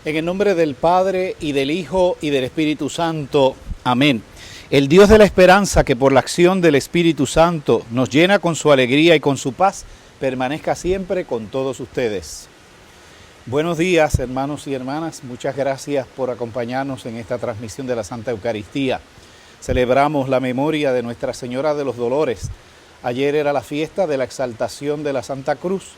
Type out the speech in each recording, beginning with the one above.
En el nombre del Padre, y del Hijo, y del Espíritu Santo. Amén. El Dios de la esperanza, que por la acción del Espíritu Santo nos llena con su alegría y con su paz, permanezca siempre con todos ustedes. Buenos días, hermanos y hermanas. Muchas gracias por acompañarnos en esta transmisión de la Santa Eucaristía. Celebramos la memoria de Nuestra Señora de los Dolores. Ayer era la fiesta de la exaltación de la Santa Cruz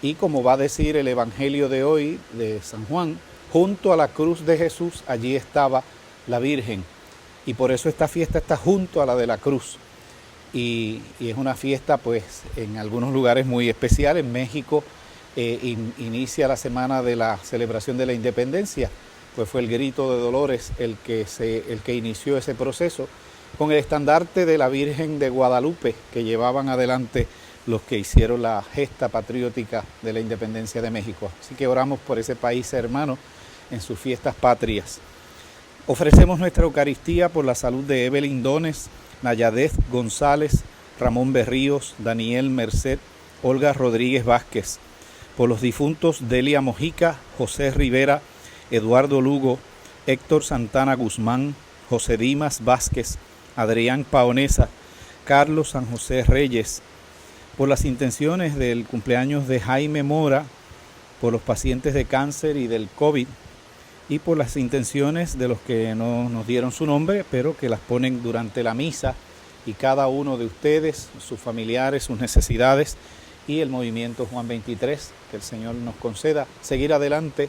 y, como va a decir el Evangelio de hoy de San Juan, junto a la cruz de Jesús allí estaba la Virgen, y por eso esta fiesta está junto a la de la cruz. Y es una fiesta, pues, en algunos lugares muy especial. En México inicia la semana de la celebración de la independencia, pues fue el Grito de Dolores el que inició ese proceso, con el estandarte de la Virgen de Guadalupe que llevaban adelante los que hicieron la gesta patriótica de la independencia de México. Así que oramos por ese país hermano en sus fiestas patrias. Ofrecemos nuestra Eucaristía por la salud de Evelyn Dones, Nayadez González, Ramón Berríos, Daniel Merced, Olga Rodríguez Vázquez, por los difuntos Delia Mojica, José Rivera, Eduardo Lugo, Héctor Santana Guzmán, José Dimas Vázquez, Adrián Paonesa, Carlos San José Reyes, por las intenciones del cumpleaños de Jaime Mora, por los pacientes de cáncer y del COVID, y por las intenciones de los que no nos dieron su nombre, pero que las ponen durante la misa, y cada uno de ustedes, sus familiares, sus necesidades, y el movimiento Juan 23, que el Señor nos conceda seguir adelante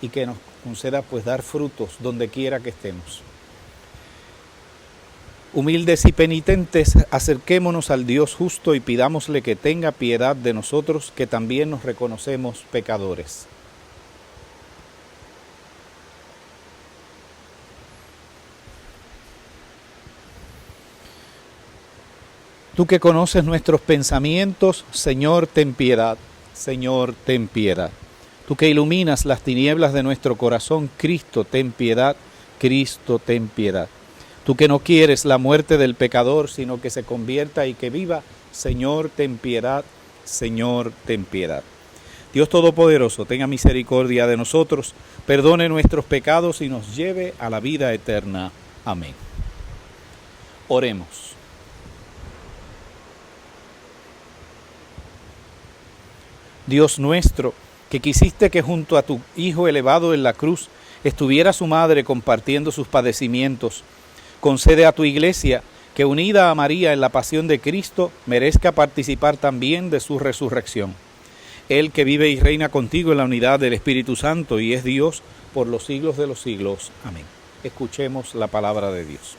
y que nos conceda, pues, dar frutos donde quiera que estemos. Humildes y penitentes, acerquémonos al Dios justo y pidámosle que tenga piedad de nosotros, que también nos reconocemos pecadores. Tú que conoces nuestros pensamientos, Señor, ten piedad. Señor, ten piedad. Tú que iluminas las tinieblas de nuestro corazón, Cristo, ten piedad. Cristo, ten piedad. Tú que no quieres la muerte del pecador, sino que se convierta y que viva, Señor, ten piedad. Señor, ten piedad. Dios Todopoderoso, tenga misericordia de nosotros, perdone nuestros pecados y nos lleve a la vida eterna. Amén. Oremos. Dios nuestro, que quisiste que junto a tu Hijo elevado en la cruz estuviera su madre compartiendo sus padecimientos, concede a tu Iglesia que, unida a María en la pasión de Cristo, merezca participar también de su resurrección. Él que vive y reina contigo en la unidad del Espíritu Santo y es Dios por los siglos de los siglos. Amén. Escuchemos la palabra de Dios.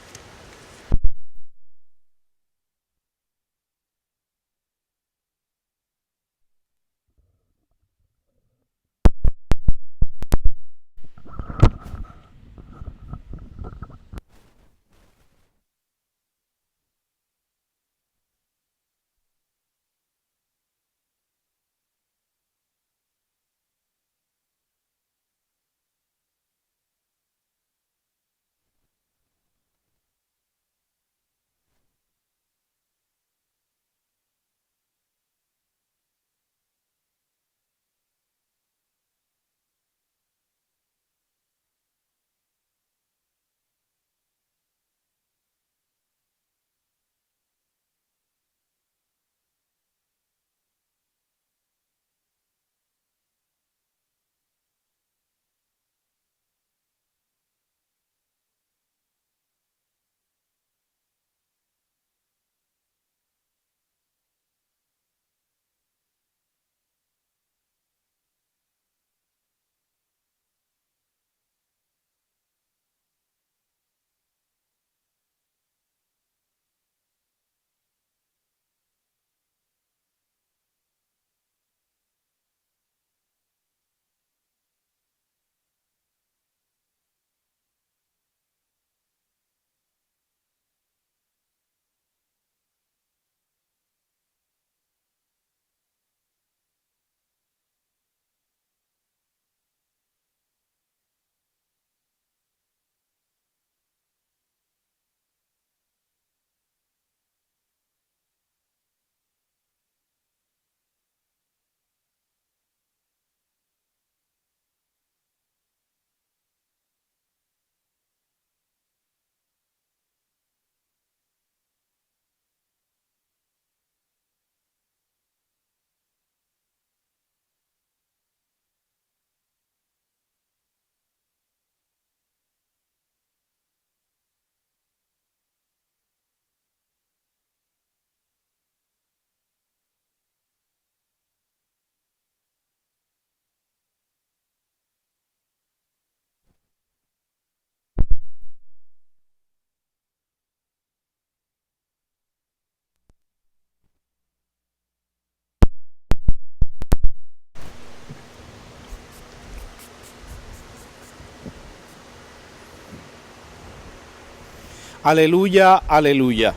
Aleluya, aleluya.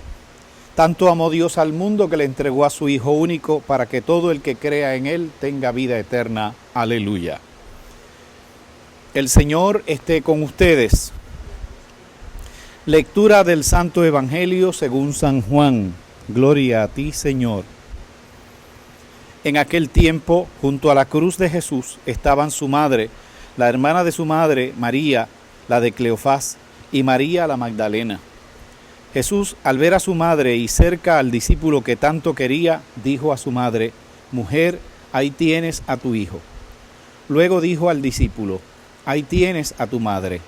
Tanto amó Dios al mundo que le entregó a su Hijo único para que todo el que crea en Él tenga vida eterna. Aleluya. El Señor esté con ustedes. Lectura del Santo Evangelio según San Juan. Gloria a ti, Señor. En aquel tiempo, junto a la cruz de Jesús, estaban su madre, la hermana de su madre, María, la de Cleofás, y María la Magdalena. Jesús, al ver a su madre y cerca al discípulo que tanto quería, dijo a su madre: Mujer, ahí tienes a tu hijo. Luego dijo al discípulo: Ahí tienes a tu madre.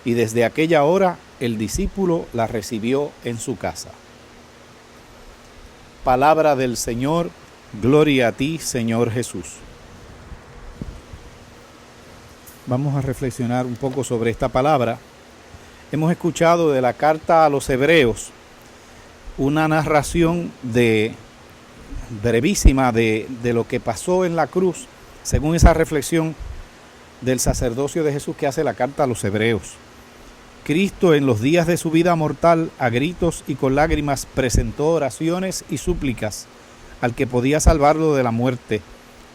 Y desde aquella hora el discípulo la recibió en su casa. Palabra del Señor, gloria a ti, Señor Jesús. Vamos a reflexionar un poco sobre esta palabra. Hemos escuchado de la carta a los Hebreos una narración brevísima de lo que pasó en la cruz, según esa reflexión del sacerdocio de Jesús que hace la carta a los Hebreos. Cristo, en los días de su vida mortal, a gritos y con lágrimas presentó oraciones y súplicas al que podía salvarlo de la muerte,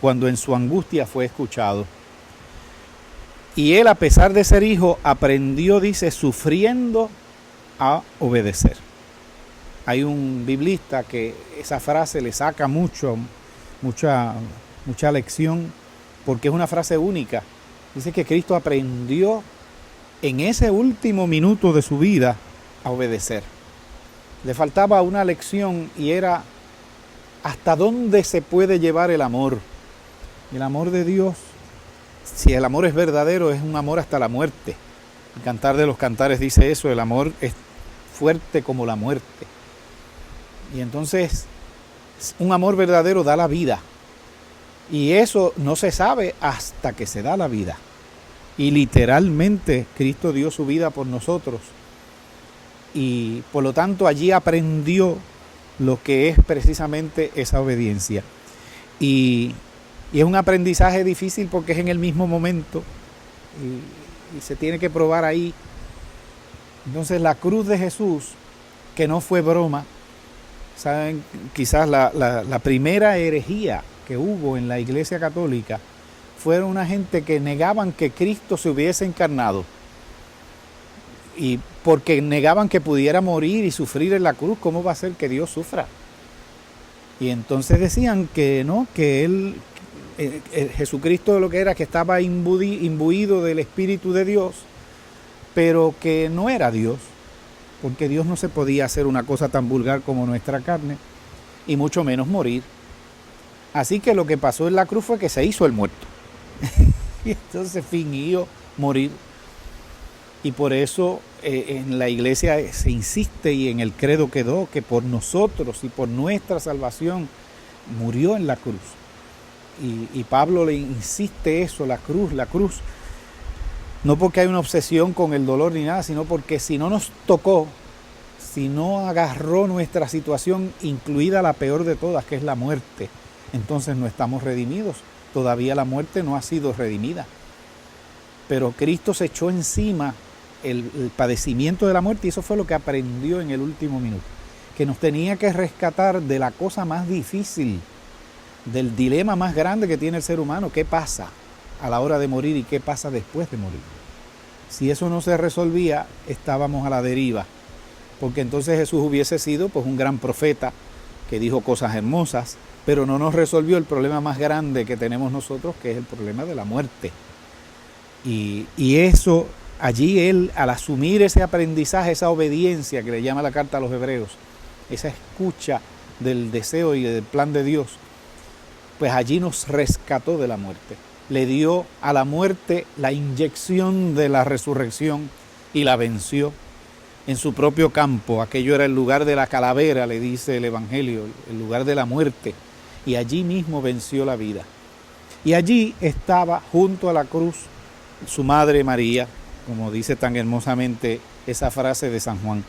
cuando en su angustia fue escuchado. Y él, a pesar de ser hijo, aprendió, dice, sufriendo a obedecer. Hay un biblista que esa frase le saca mucha lección, porque es una frase única. Dice que Cristo aprendió en ese último minuto de su vida a obedecer. Le faltaba una lección y era hasta dónde se puede llevar el amor. El amor de Dios, si el amor es verdadero, es un amor hasta la muerte. El Cantar de los Cantares dice eso: el amor es fuerte como la muerte. Y entonces, un amor verdadero da la vida. Y eso no se sabe hasta que se da la vida. Y literalmente Cristo dio su vida por nosotros. Y por lo tanto allí aprendió lo que es precisamente esa obediencia. Y es un aprendizaje difícil porque es en el mismo momento y se tiene que probar ahí. Entonces la cruz de Jesús, que no fue broma, saben, quizás la primera herejía que hubo en la Iglesia Católica fueron una gente que negaban que Cristo se hubiese encarnado, y porque negaban que pudiera morir y sufrir en la cruz. ¿Cómo va a ser que Dios sufra? Y entonces decían que no, que él, Jesucristo, lo que era que estaba imbuido del Espíritu de Dios, pero que no era Dios, porque Dios no se podía hacer una cosa tan vulgar como nuestra carne, y mucho menos morir. Así que lo que pasó en la cruz fue que se hizo el muerto. Y entonces fingió morir. Y por eso en la iglesia se insiste, y en el credo quedó, que por nosotros y por nuestra salvación murió en la cruz. Y Pablo le insiste eso, la cruz. No porque hay una obsesión con el dolor ni nada, sino porque si no nos tocó, si no agarró nuestra situación, incluida la peor de todas, que es la muerte, entonces no estamos redimidos. Todavía la muerte no ha sido redimida. Pero Cristo se echó encima el padecimiento de la muerte, y eso fue lo que aprendió en el último minuto. Que nos tenía que rescatar de la cosa más difícil, del dilema más grande que tiene el ser humano: ¿qué pasa a la hora de morir y qué pasa después de morir? Si eso no se resolvía, estábamos a la deriva, porque entonces Jesús hubiese sido pues un gran profeta que dijo cosas hermosas, pero no nos resolvió el problema más grande que tenemos nosotros, que es el problema de la muerte. Y eso, allí él, al asumir ese aprendizaje, esa obediencia que le llama la carta a los Hebreos, esa escucha del deseo y del plan de Dios, pues allí nos rescató de la muerte. Le dio a la muerte la inyección de la resurrección y la venció en su propio campo. Aquello era el lugar de la calavera, le dice el Evangelio, el lugar de la muerte. Y allí mismo venció la vida. Y allí estaba, junto a la cruz, su madre María, como dice tan hermosamente esa frase de San Juan.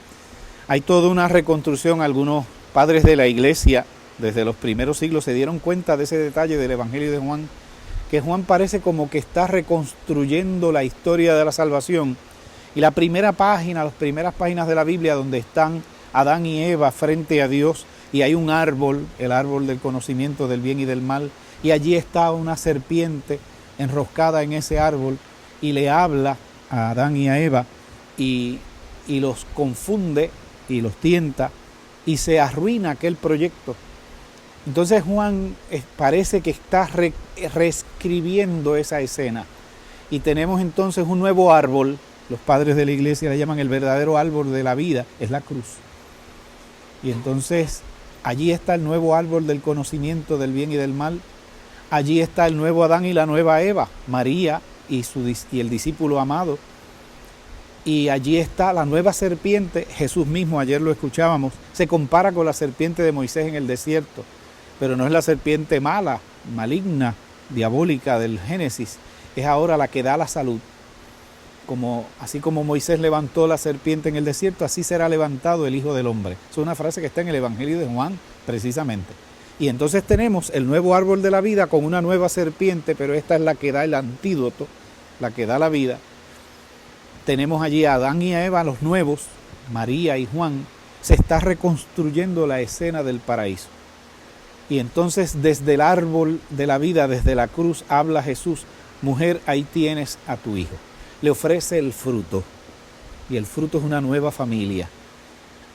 Hay toda una reconstrucción. Algunos padres de la iglesia desde los primeros siglos se dieron cuenta de ese detalle del Evangelio de Juan, que Juan parece como que está reconstruyendo la historia de la salvación, Y la primera página, las primeras páginas de la Biblia donde están Adán y Eva frente a Dios y hay un árbol, el árbol del conocimiento del bien y del mal, y allí está una serpiente enroscada en ese árbol y le habla a Adán y a Eva y los confunde y los tienta y se arruina aquel proyecto. Entonces Juan parece que está reescribiendo esa escena y tenemos entonces un nuevo árbol. Los padres de la iglesia le llaman el verdadero árbol de la vida, es la cruz. Y entonces allí está el nuevo árbol del conocimiento del bien y del mal. Allí está el nuevo Adán y la nueva Eva, María y el discípulo amado. Y allí está la nueva serpiente, Jesús mismo, ayer lo escuchábamos, se compara con la serpiente de Moisés en el desierto, pero no es la serpiente mala, maligna, diabólica del Génesis, es ahora la que da la salud. Así como Moisés levantó la serpiente en el desierto, así será levantado el Hijo del Hombre. Es una frase que está en el Evangelio de Juan, precisamente. Y entonces tenemos el nuevo árbol de la vida con una nueva serpiente, pero esta es la que da el antídoto, la que da la vida. Tenemos allí a Adán y a Eva, los nuevos, María y Juan. Se está reconstruyendo la escena del paraíso. Y entonces desde el árbol de la vida, desde la cruz, habla Jesús: mujer, ahí tienes a tu hijo. Le ofrece el fruto, y el fruto es una nueva familia.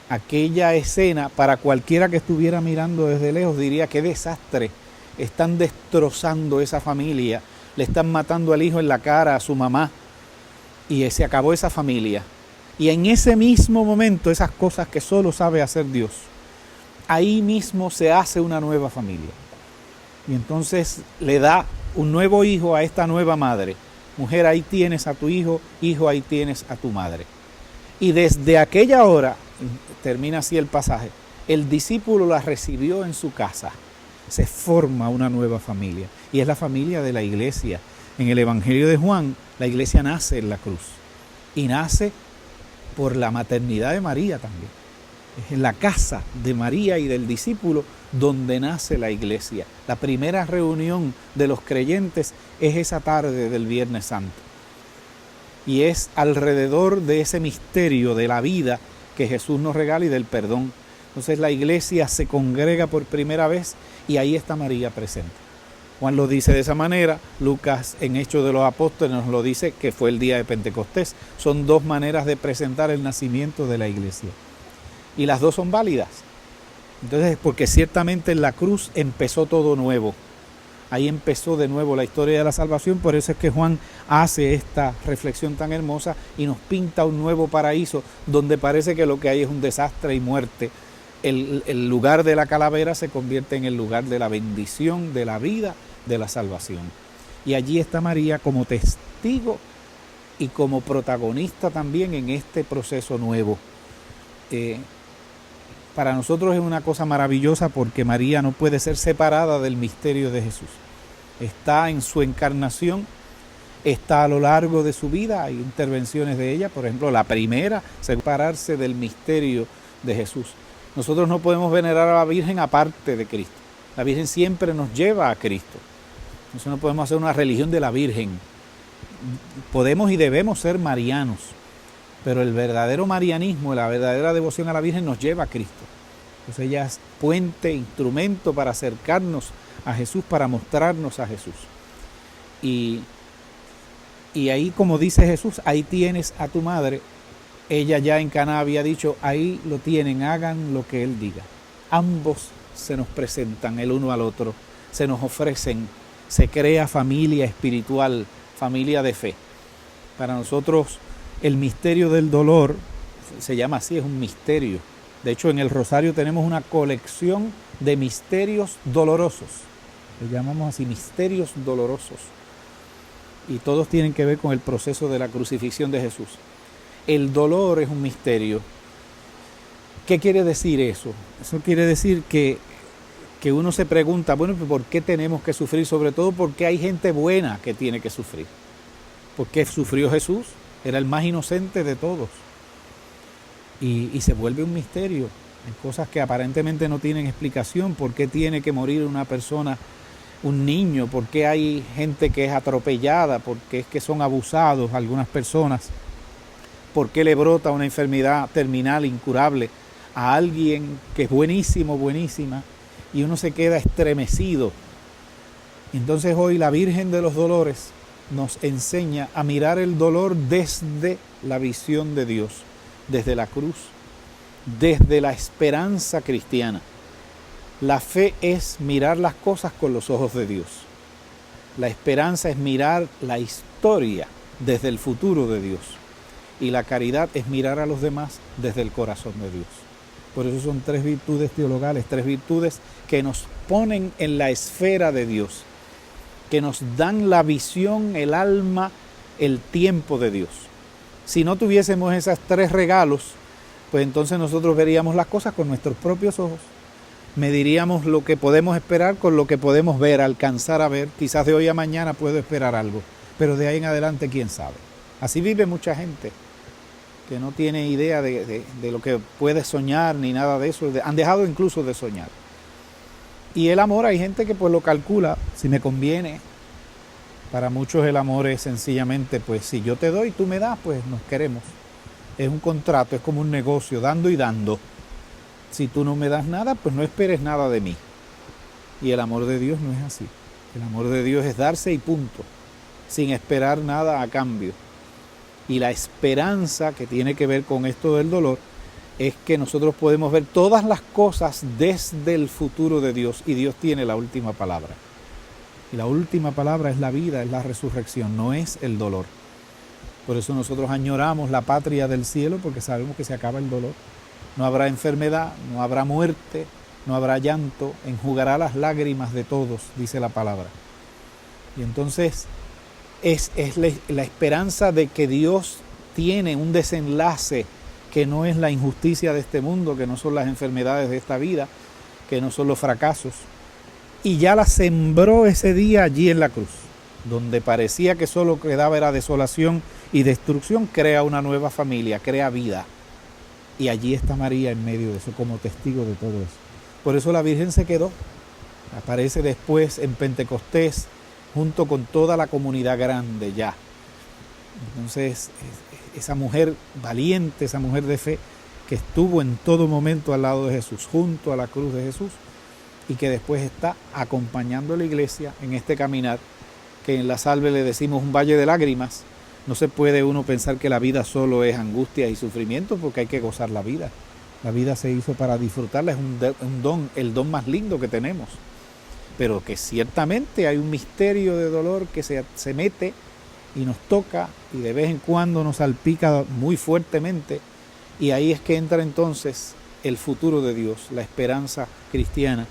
Aquella escena, para cualquiera que estuviera mirando desde lejos, diría: qué desastre, están destrozando esa familia, le están matando al hijo en la cara a su mamá, y se acabó esa familia. Y en ese mismo momento, esas cosas que solo sabe hacer Dios, ahí mismo se hace una nueva familia. Y entonces le da un nuevo hijo a esta nueva madre. Mujer, ahí tienes a tu hijo, hijo, ahí tienes a tu madre. Y desde aquella hora, termina así el pasaje, el discípulo la recibió en su casa. Se forma una nueva familia, y es la familia de la iglesia. En el Evangelio de Juan, la iglesia nace en la cruz, y nace por la maternidad de María también. Es en la casa de María y del discípulo donde nace la iglesia. La primera reunión de los creyentes es esa tarde del Viernes Santo. Y es alrededor de ese misterio de la vida que Jesús nos regala y del perdón. Entonces la iglesia se congrega por primera vez y ahí está María presente. Juan lo dice de esa manera, Lucas en Hechos de los Apóstoles nos lo dice que fue el día de Pentecostés. Son dos maneras de presentar el nacimiento de la iglesia. Y las dos son válidas. Entonces, porque ciertamente en la cruz empezó todo nuevo. Ahí empezó de nuevo la historia de la salvación. Por eso es que Juan hace esta reflexión tan hermosa y nos pinta un nuevo paraíso donde parece que lo que hay es un desastre y muerte. El lugar de la calavera se convierte en el lugar de la bendición, de la vida, de la salvación. Y allí está María como testigo y como protagonista también en este proceso nuevo. Para nosotros es una cosa maravillosa porque María no puede ser separada del misterio de Jesús. Está en su encarnación, está a lo largo de su vida, hay intervenciones de ella, por ejemplo, la primera, separarse del misterio de Jesús. Nosotros no podemos venerar a la Virgen aparte de Cristo. La Virgen siempre nos lleva a Cristo. Nosotros no podemos hacer una religión de la Virgen. Podemos y debemos ser marianos. Pero el verdadero marianismo, la verdadera devoción a la Virgen nos lleva a Cristo. Entonces ella es puente, instrumento para acercarnos a Jesús, para mostrarnos a Jesús. Y ahí, como dice Jesús, ahí tienes a tu madre. Ella ya en Caná había dicho, ahí lo tienen, hagan lo que Él diga. Ambos se nos presentan el uno al otro, se nos ofrecen, se crea familia espiritual, familia de fe. Para nosotros, el misterio del dolor, se llama así, es un misterio. De hecho, en el Rosario tenemos una colección de misterios dolorosos. Le llamamos así, misterios dolorosos. Y todos tienen que ver con el proceso de la crucifixión de Jesús. El dolor es un misterio. ¿Qué quiere decir eso? Eso quiere decir que uno se pregunta, bueno, ¿por qué tenemos que sufrir? Sobre todo porque hay gente buena que tiene que sufrir. ¿Por qué sufrió Jesús? Era el más inocente de todos. Y se vuelve un misterio. Hay cosas que aparentemente no tienen explicación. ¿Por qué tiene que morir una persona, un niño? ¿Por qué hay gente que es atropellada? ¿Por qué es que son abusados algunas personas? ¿Por qué le brota una enfermedad terminal incurable a alguien que es buenísimo, buenísima? Y uno se queda estremecido. Entonces hoy la Virgen de los Dolores nos enseña a mirar el dolor desde la visión de Dios, desde la cruz, desde la esperanza cristiana. La fe es mirar las cosas con los ojos de Dios. La esperanza es mirar la historia desde el futuro de Dios. Y la caridad es mirar a los demás desde el corazón de Dios. Por eso son tres virtudes teologales, tres virtudes que nos ponen en la esfera de Dios, que nos dan la visión, el alma, el tiempo de Dios. Si no tuviésemos esos tres regalos, pues entonces nosotros veríamos las cosas con nuestros propios ojos. Mediríamos lo que podemos esperar con lo que podemos ver, alcanzar a ver. Quizás de hoy a mañana puedo esperar algo, pero de ahí en adelante quién sabe. Así vive mucha gente que no tiene idea de lo que puede soñar ni nada de eso. Han dejado incluso de soñar. Y el amor, hay gente que pues lo calcula, si me conviene. Para muchos el amor es sencillamente, pues si yo te doy, tú me das, pues nos queremos. Es un contrato, es como un negocio, dando y dando. Si tú no me das nada, pues no esperes nada de mí. Y el amor de Dios no es así. El amor de Dios es darse y punto, sin esperar nada a cambio. Y la esperanza que tiene que ver con esto del dolor es que nosotros podemos ver todas las cosas desde el futuro de Dios y Dios tiene la última palabra. Y la última palabra es la vida, es la resurrección, no es el dolor. Por eso nosotros añoramos la patria del cielo porque sabemos que se acaba el dolor. No habrá enfermedad, no habrá muerte, no habrá llanto, enjugará las lágrimas de todos, dice la palabra. Y entonces es la esperanza de que Dios tiene un desenlace que no es la injusticia de este mundo, que no son las enfermedades de esta vida, que no son los fracasos. Y ya la sembró ese día allí en la cruz, donde parecía que solo quedaba era desolación y destrucción, crea una nueva familia, crea vida. Y allí está María en medio de eso, como testigo de todo eso. Por eso la Virgen se quedó. Aparece después en Pentecostés, junto con toda la comunidad grande ya. Entonces, esa mujer valiente, esa mujer de fe, que estuvo en todo momento al lado de Jesús, junto a la cruz de Jesús, y que después está acompañando a la iglesia en este caminar, que en la salve le decimos un valle de lágrimas. No se puede uno pensar que la vida solo es angustia y sufrimiento, porque hay que gozar la vida. La vida se hizo para disfrutarla, es un don, el don más lindo que tenemos. Pero que ciertamente hay un misterio de dolor que se mete y nos toca y de vez en cuando nos salpica muy fuertemente. Y ahí es que entra entonces el futuro de Dios, la esperanza cristiana,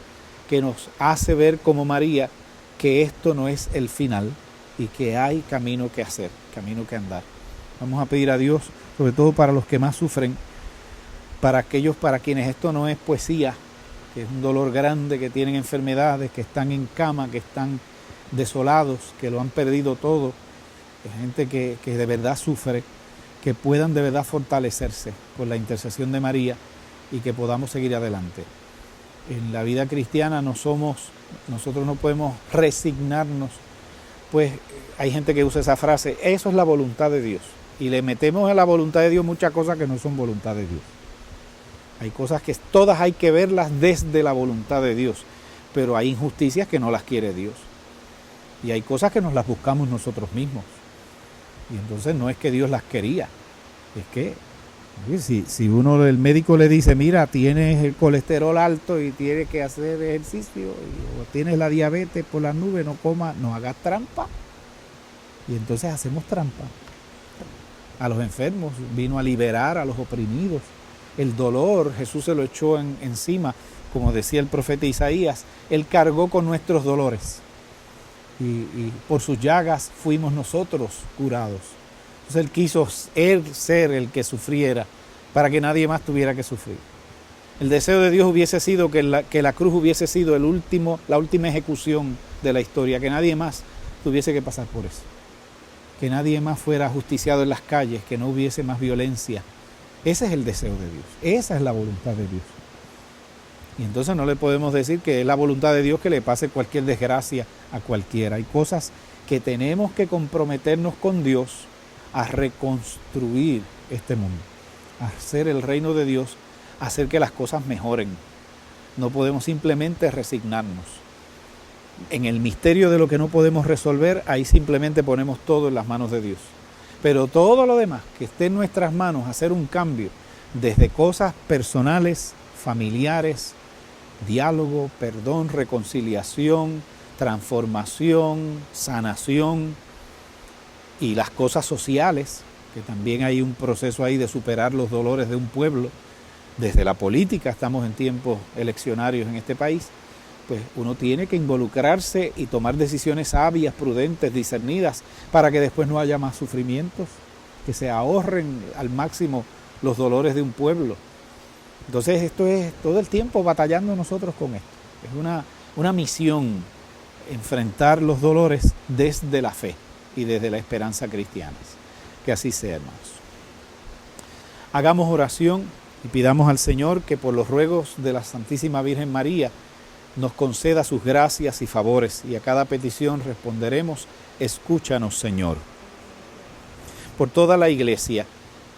que nos hace ver como María que esto no es el final y que hay camino que hacer, camino que andar. Vamos a pedir a Dios, sobre todo para los que más sufren, para aquellos para quienes esto no es poesía, que es un dolor grande, que tienen enfermedades, que están en cama, que están desolados, que lo han perdido todo, gente que de verdad sufre, que puedan de verdad fortalecerse con la intercesión de María y que podamos seguir adelante. En la vida cristiana nosotros no podemos resignarnos, pues hay gente que usa esa frase, eso es la voluntad de Dios, y le metemos a la voluntad de Dios muchas cosas que no son voluntad de Dios. Hay cosas que todas hay que verlas desde la voluntad de Dios, pero hay injusticias que no las quiere Dios. Y hay cosas que nos las buscamos nosotros mismos. Y entonces no es que Dios las quería, es que si uno, el médico le dice, mira, tienes el colesterol alto y tienes que hacer ejercicio, o tienes la diabetes por las nubes, no comas, no hagas trampa. Y entonces hacemos trampa. A los enfermos, vino a liberar a los oprimidos. El dolor, Jesús se lo echó encima, como decía el profeta Isaías, Él cargó con nuestros dolores y por sus llagas fuimos nosotros curados. Entonces Él quiso ser el que sufriera para que nadie más tuviera que sufrir. El deseo de Dios hubiese sido que la cruz hubiese sido la última ejecución de la historia, que nadie más tuviese que pasar por eso, que nadie más fuera ajusticiado en las calles, que no hubiese más violencia. Ese es el deseo de Dios, esa es la voluntad de Dios. Y entonces no le podemos decir que es la voluntad de Dios que le pase cualquier desgracia a cualquiera. Hay cosas que tenemos que comprometernos con Dios a reconstruir este mundo, a hacer el reino de Dios, a hacer que las cosas mejoren. No podemos simplemente resignarnos. En el misterio de lo que no podemos resolver, ahí simplemente ponemos todo en las manos de Dios. Pero todo lo demás que esté en nuestras manos, hacer un cambio, desde cosas personales, familiares, diálogo, perdón, reconciliación, transformación, sanación y las cosas sociales, que también hay un proceso ahí de superar los dolores de un pueblo. Desde la política, estamos en tiempos eleccionarios en este país, pues uno tiene que involucrarse y tomar decisiones sabias, prudentes, discernidas, para que después no haya más sufrimientos, que se ahorren al máximo los dolores de un pueblo. Entonces esto es todo el tiempo batallando nosotros con esto. Es una misión enfrentar los dolores desde la fe y desde la esperanza cristiana. Que así sea, hermanos. Hagamos oración y pidamos al Señor que por los ruegos de la Santísima Virgen María nos conceda sus gracias y favores, y a cada petición responderemos: escúchanos, Señor. Por toda la Iglesia,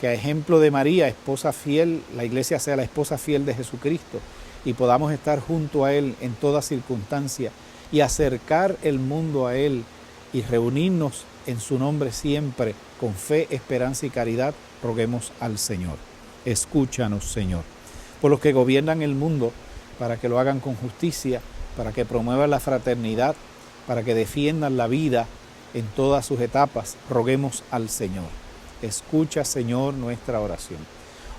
que a ejemplo de María, esposa fiel, la Iglesia sea la esposa fiel de Jesucristo y podamos estar junto a Él en toda circunstancia y acercar el mundo a Él y reunirnos en su nombre siempre con fe, esperanza y caridad, roguemos al Señor. Escúchanos, Señor. Por los que gobiernan el mundo, para que lo hagan con justicia, para que promuevan la fraternidad, para que defiendan la vida en todas sus etapas, roguemos al Señor. Escucha, Señor, nuestra oración.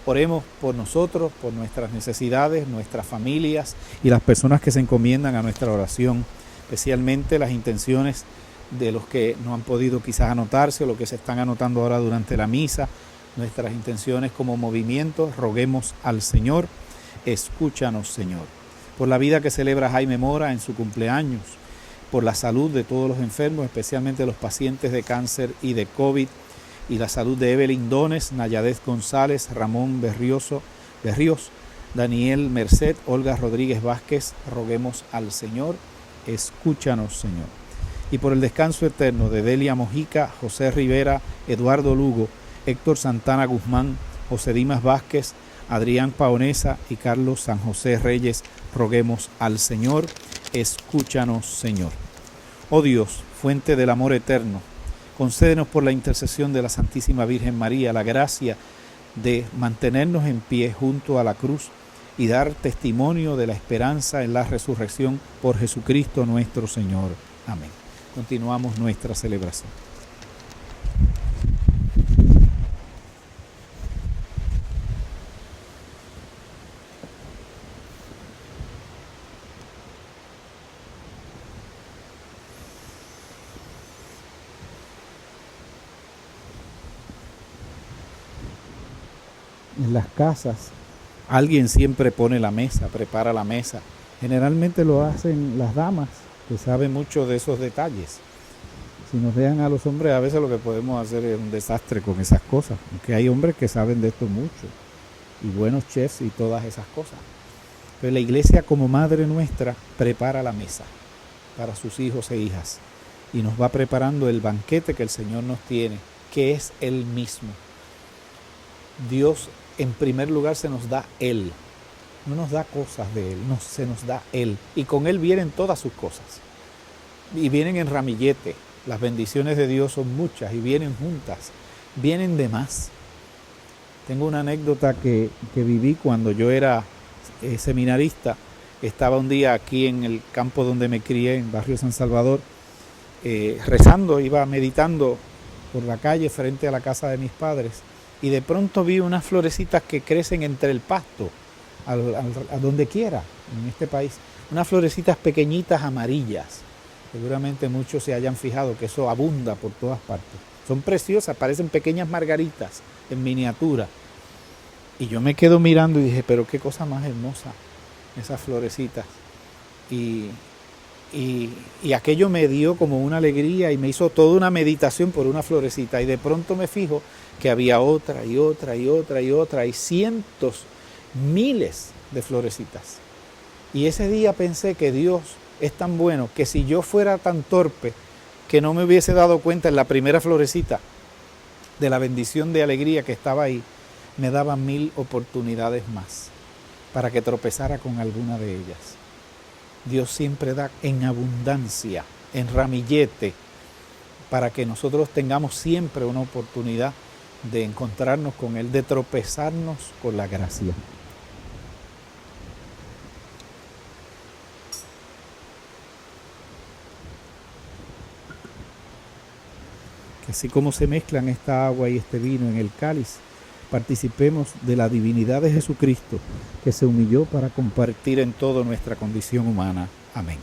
Oremos por nosotros, por nuestras necesidades, nuestras familias y las personas que se encomiendan a nuestra oración, especialmente las intenciones de los que no han podido quizás anotarse o los que se están anotando ahora durante la misa, nuestras intenciones como movimiento, roguemos al Señor. Escúchanos, Señor. Por la vida que celebra Jaime Mora en su cumpleaños, por la salud de todos los enfermos, especialmente los pacientes de cáncer y de COVID, y la salud de Evelyn Dones, Nayadez González, Ramón Berríos, Daniel Merced, Olga Rodríguez Vázquez, roguemos al Señor. Escúchanos, Señor. Y por el descanso eterno de Delia Mojica, José Rivera, Eduardo Lugo, Héctor Santana Guzmán, José Dimas Vázquez, Adrián Paonesa y Carlos San José Reyes, roguemos al Señor. Escúchanos, Señor. Oh Dios, fuente del amor eterno, concédenos por la intercesión de la Santísima Virgen María la gracia de mantenernos en pie junto a la cruz y dar testimonio de la esperanza en la resurrección por Jesucristo nuestro Señor. Amén. Continuamos nuestra celebración. En las casas, alguien siempre pone la mesa, prepara la mesa. Generalmente lo hacen las damas, que saben mucho de esos detalles. Si nos dejan a los hombres, a veces lo que podemos hacer es un desastre con esas cosas, aunque hay hombres que saben de esto mucho, y buenos chefs y todas esas cosas. Pero la Iglesia, como Madre nuestra, prepara la mesa para sus hijos e hijas, y nos va preparando el banquete que el Señor nos tiene, que es Él mismo. Dios, en primer lugar, se nos da Él. No nos da cosas de Él, no, se nos da Él. Y con Él vienen todas sus cosas. Y vienen en ramillete. Las bendiciones de Dios son muchas y vienen juntas. Vienen de más. Tengo una anécdota que viví cuando yo era seminarista. Estaba un día aquí en el campo donde me crié, en Barrio San Salvador, rezando, iba meditando por la calle frente a la casa de mis padres. Y de pronto vi unas florecitas que crecen entre el pasto, a donde quiera, en este país. Unas florecitas pequeñitas amarillas. Seguramente muchos se hayan fijado que eso abunda por todas partes. Son preciosas, parecen pequeñas margaritas en miniatura. Y yo me quedo mirando y dije, pero qué cosa más hermosa, esas florecitas. Y aquello me dio como una alegría y me hizo toda una meditación por una florecita. Y de pronto me fijo que había otra y otra y otra y otra y cientos, miles de florecitas. Y ese día pensé que Dios es tan bueno que si yo fuera tan torpe que no me hubiese dado cuenta en la primera florecita, de la bendición de alegría que estaba ahí, me daba 1000 oportunidades más para que tropezara con alguna de ellas. Dios siempre da en abundancia, en ramillete, para que nosotros tengamos siempre una oportunidad de encontrarnos con Él, de tropezarnos con la gracia. Que así como se mezclan esta agua y este vino en el cáliz, participemos de la divinidad de Jesucristo, que se humilló para compartir en todo nuestra condición humana. Amén.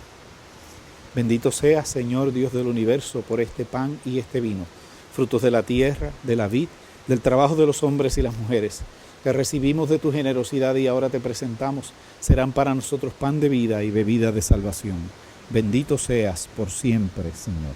Bendito seas, Señor Dios del universo, por este pan y este vino, frutos de la tierra, de la vid, del trabajo de los hombres y las mujeres, que recibimos de tu generosidad y ahora te presentamos, serán para nosotros pan de vida y bebida de salvación. Bendito seas por siempre, Señor.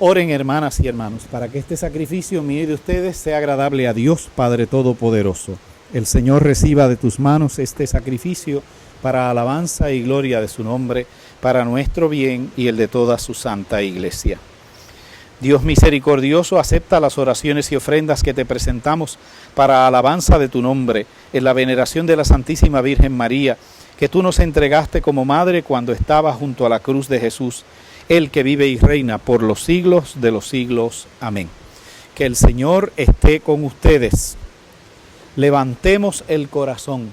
Oren, hermanas y hermanos, para que este sacrificio mío y de ustedes sea agradable a Dios Padre Todopoderoso. El Señor reciba de tus manos este sacrificio para alabanza y gloria de su nombre, para nuestro bien y el de toda su santa iglesia. Dios misericordioso, acepta las oraciones y ofrendas que te presentamos para alabanza de tu nombre, en la veneración de la Santísima Virgen María, que tú nos entregaste como madre cuando estaba junto a la cruz de Jesús, el que vive y reina por los siglos de los siglos. Amén. Que el Señor esté con ustedes. Levantemos el corazón.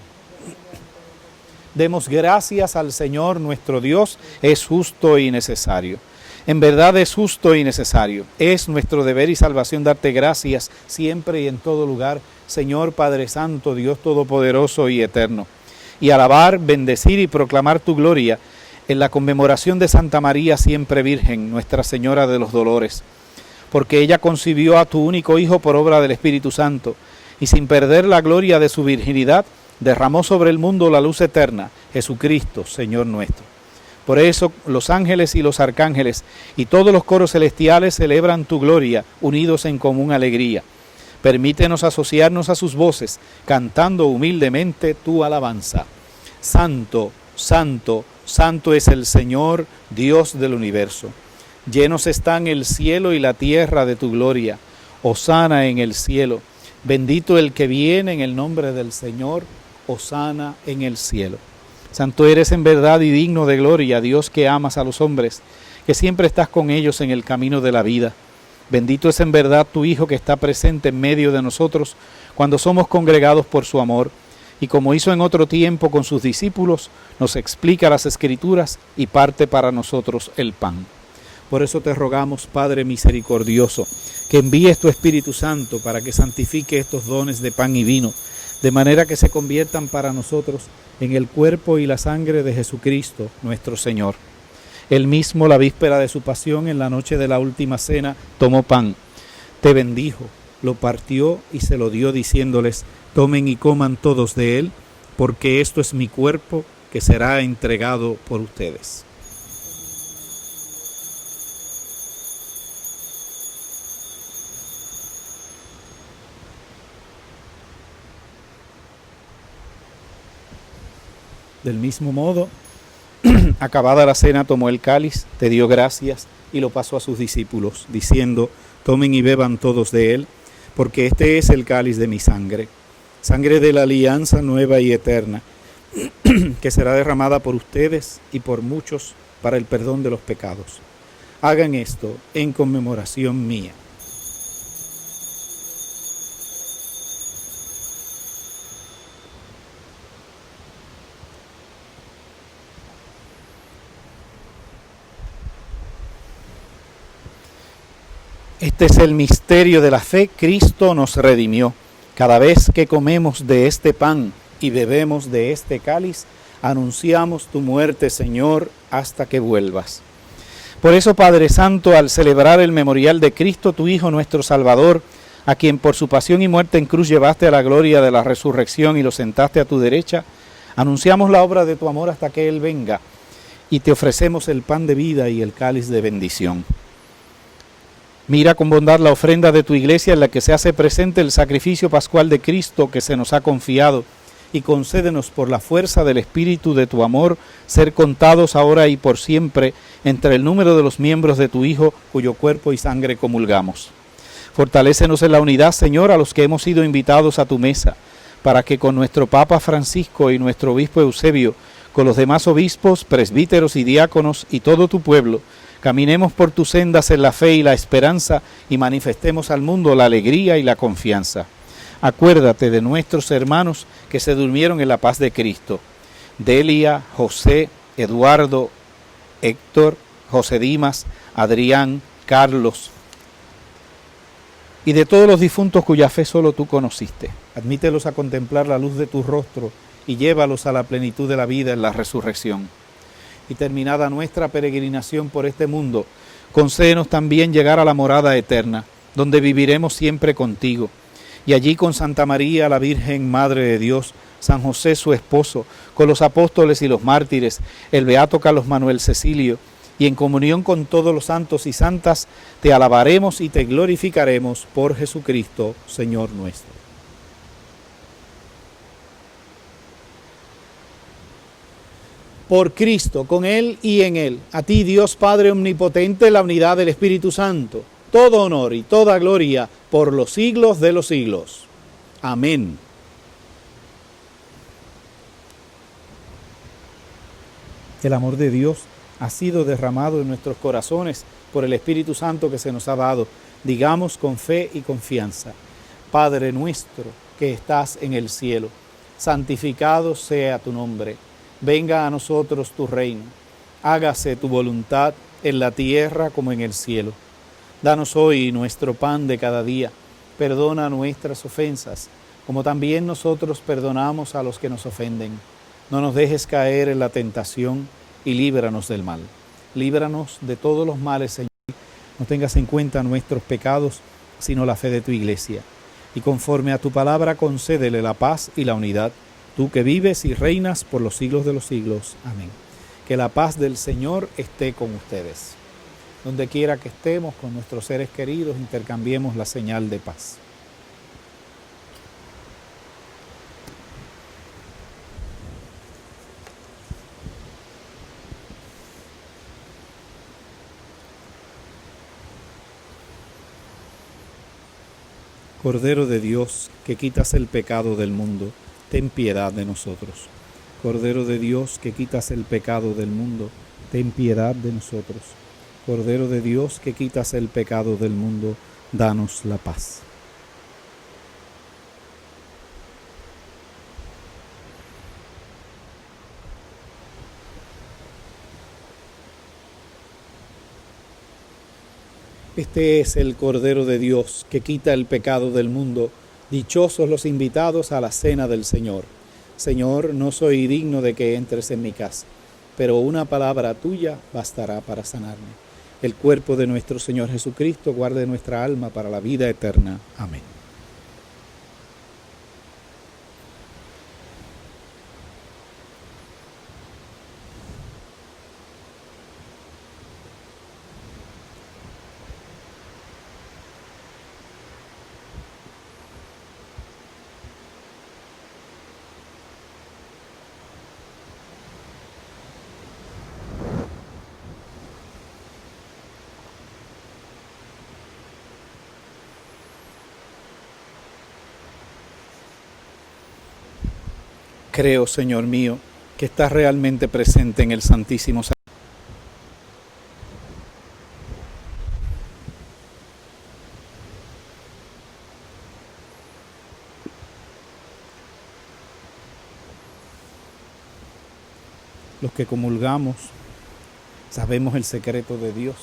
Demos gracias al Señor nuestro Dios, es justo y necesario. En verdad es justo y necesario. Es nuestro deber y salvación darte gracias siempre y en todo lugar, Señor Padre Santo, Dios Todopoderoso y Eterno. Y alabar, bendecir y proclamar tu gloria en la conmemoración de Santa María siempre Virgen, Nuestra Señora de los Dolores, porque ella concibió a tu único Hijo por obra del Espíritu Santo, y sin perder la gloria de su virginidad, derramó sobre el mundo la luz eterna, Jesucristo, Señor nuestro. Por eso los ángeles y los arcángeles y todos los coros celestiales celebran tu gloria, unidos en común alegría. Permítenos asociarnos a sus voces, cantando humildemente tu alabanza. Santo, santo, santo es el Señor, Dios del universo. Llenos están el cielo y la tierra de tu gloria. Hosana en el cielo. Bendito el que viene en el nombre del Señor. Hosana en el cielo. Santo eres en verdad y digno de gloria, Dios que amas a los hombres, que siempre estás con ellos en el camino de la vida. Bendito es en verdad tu Hijo que está presente en medio de nosotros cuando somos congregados por su amor, y como hizo en otro tiempo con sus discípulos, nos explica las Escrituras y parte para nosotros el pan. Por eso te rogamos, Padre misericordioso, que envíes tu Espíritu Santo para que santifique estos dones de pan y vino, de manera que se conviertan para nosotros en el cuerpo y la sangre de Jesucristo, nuestro Señor. Él mismo, la víspera de su pasión, en la noche de la última cena, tomó pan, te bendijo, lo partió y se lo dio, diciéndoles: tomen y coman todos de él, porque esto es mi cuerpo que será entregado por ustedes. Del mismo modo, acabada la cena, tomó el cáliz, te dio gracias y lo pasó a sus discípulos, diciendo: tomen y beban todos de él, porque este es el cáliz de mi sangre, sangre de la alianza nueva y eterna, que será derramada por ustedes y por muchos para el perdón de los pecados. Hagan esto en conmemoración mía. Este es el misterio de la fe. Cristo nos redimió. Cada vez que comemos de este pan y bebemos de este cáliz, anunciamos tu muerte, Señor, hasta que vuelvas. Por eso, Padre Santo, al celebrar el memorial de Cristo, tu Hijo, nuestro Salvador, a quien por su pasión y muerte en cruz llevaste a la gloria de la resurrección y lo sentaste a tu derecha, anunciamos la obra de tu amor hasta que Él venga, y te ofrecemos el pan de vida y el cáliz de bendición. Mira con bondad la ofrenda de tu iglesia en la que se hace presente el sacrificio pascual de Cristo que se nos ha confiado, y concédenos por la fuerza del Espíritu de tu amor ser contados ahora y por siempre entre el número de los miembros de tu Hijo, cuyo cuerpo y sangre comulgamos. Fortalécenos en la unidad, Señor, a los que hemos sido invitados a tu mesa, para que con nuestro Papa Francisco y nuestro Obispo Eusebio, con los demás obispos, presbíteros y diáconos y todo tu pueblo, caminemos por tus sendas en la fe y la esperanza y manifestemos al mundo la alegría y la confianza. Acuérdate de nuestros hermanos que se durmieron en la paz de Cristo. Delia, José, Eduardo, Héctor, José Dimas, Adrián, Carlos, y de todos los difuntos cuya fe solo tú conociste. Admítelos a contemplar la luz de tu rostro y llévalos a la plenitud de la vida en la resurrección. Y terminada nuestra peregrinación por este mundo, concédenos también llegar a la morada eterna, donde viviremos siempre contigo. Y allí con Santa María, la Virgen Madre de Dios, San José su esposo, con los apóstoles y los mártires, el beato Carlos Manuel Cecilio, y en comunión con todos los santos y santas, te alabaremos y te glorificaremos por Jesucristo, Señor nuestro. Por Cristo, con Él y en Él, a ti Dios Padre Omnipotente, la unidad del Espíritu Santo, todo honor y toda gloria por los siglos de los siglos. Amén. El amor de Dios ha sido derramado en nuestros corazones por el Espíritu Santo que se nos ha dado. Digamos con fe y confianza: Padre nuestro que estás en el cielo, santificado sea tu nombre. Venga a nosotros tu reino. Hágase tu voluntad en la tierra como en el cielo. Danos hoy nuestro pan de cada día. Perdona nuestras ofensas, como también nosotros perdonamos a los que nos ofenden. No nos dejes caer en la tentación y líbranos del mal. Líbranos de todos los males, Señor. No tengas en cuenta nuestros pecados, sino la fe de tu iglesia. Y conforme a tu palabra, concédele la paz y la unidad, tú que vives y reinas por los siglos de los siglos. Amén. Que la paz del Señor esté con ustedes. Donde quiera que estemos con nuestros seres queridos, intercambiemos la señal de paz. Cordero de Dios, que quitas el pecado del mundo, ten piedad de nosotros. Cordero de Dios, que quitas el pecado del mundo, ten piedad de nosotros. Cordero de Dios, que quitas el pecado del mundo, danos la paz. Este es el Cordero de Dios, que quita el pecado del mundo. Dichosos los invitados a la cena del Señor. Señor, no soy digno de que entres en mi casa, pero una palabra tuya bastará para sanarme. El cuerpo de nuestro Señor Jesucristo guarde nuestra alma para la vida eterna. Amén. Creo, Señor mío, que estás realmente presente en el Santísimo Sacramento. Los que comulgamos sabemos el secreto de Dios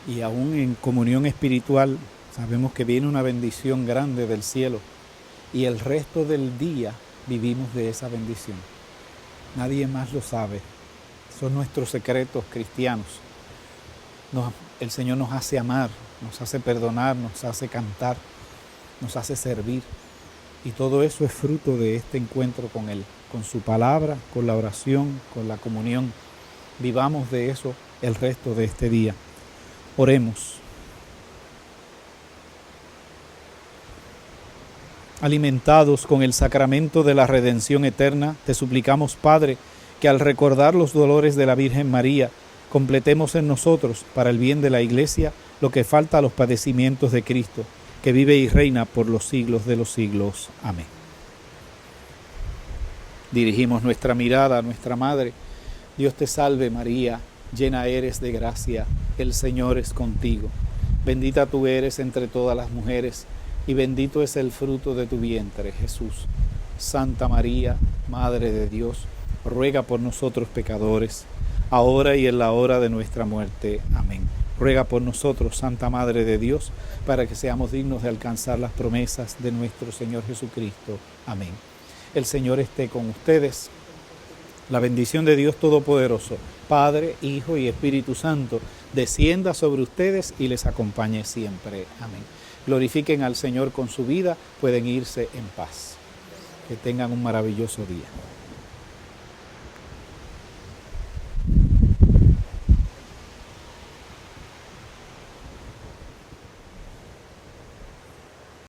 y aún en comunión espiritual sabemos que viene una bendición grande del cielo y el resto del día vivimos de esa bendición. Nadie más lo sabe. Son nuestros secretos cristianos. El Señor nos hace amar, nos hace perdonar, nos hace cantar, nos hace servir. Y todo eso es fruto de este encuentro con Él, con su palabra, con la oración, con la comunión. Vivamos de eso el resto de este día. Oremos. Alimentados con el sacramento de la redención eterna, te suplicamos, Padre, que al recordar los dolores de la Virgen María, completemos en nosotros, para el bien de la Iglesia, lo que falta a los padecimientos de Cristo, que vive y reina por los siglos de los siglos. Amén. Dirigimos nuestra mirada a nuestra Madre. Dios te salve María, llena eres de gracia, el Señor es contigo. Bendita tú eres entre todas las mujeres, y bendito es el fruto de tu vientre, Jesús. Santa María, Madre de Dios, ruega por nosotros pecadores, ahora y en la hora de nuestra muerte. Amén. Ruega por nosotros, Santa Madre de Dios, para que seamos dignos de alcanzar las promesas de nuestro Señor Jesucristo. Amén. El Señor esté con ustedes. La bendición de Dios Todopoderoso, Padre, Hijo y Espíritu Santo, descienda sobre ustedes y les acompañe siempre. Amén. Glorifiquen al Señor con su vida, pueden irse en paz. Que tengan un maravilloso día.